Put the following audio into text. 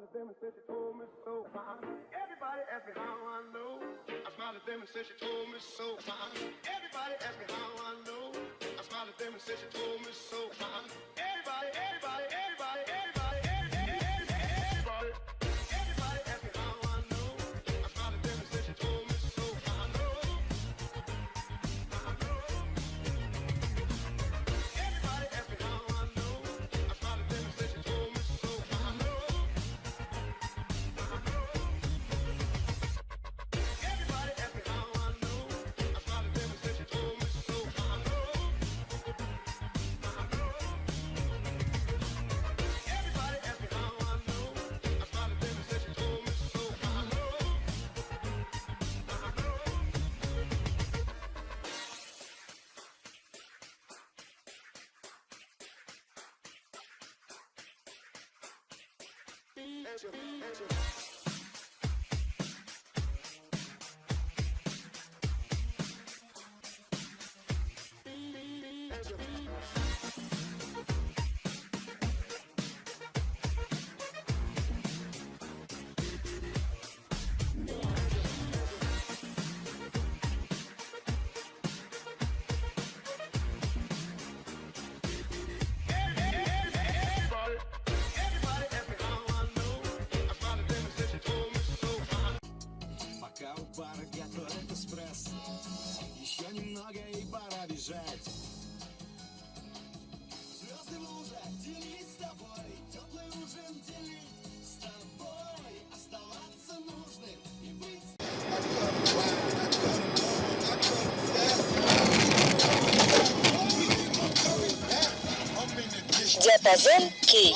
at them and said she told me so. Everybody asked me how I know. I smiled at them and said she told me so. Everybody asked me how I know. I smiled at them and said she told me so. Everybody, everybody, everybody, everybody, everybody, everybody asked me how I know. I smiled at them and said she told me so. I know. Everybody asked me how I know. I smiled at them and said she told me so. I know. Everybody asked me how I know. I smiled at them and said she told me so. I know. Everybody asked me how I know. I smiled at them and said she told me so. I know. Пока у бара готовят эспрессо, еще немного и пора бежать. Звезды в лужах делить с тобой, теплый ужин делить с тобой, оставаться нужным и быть. Диапазон Кей.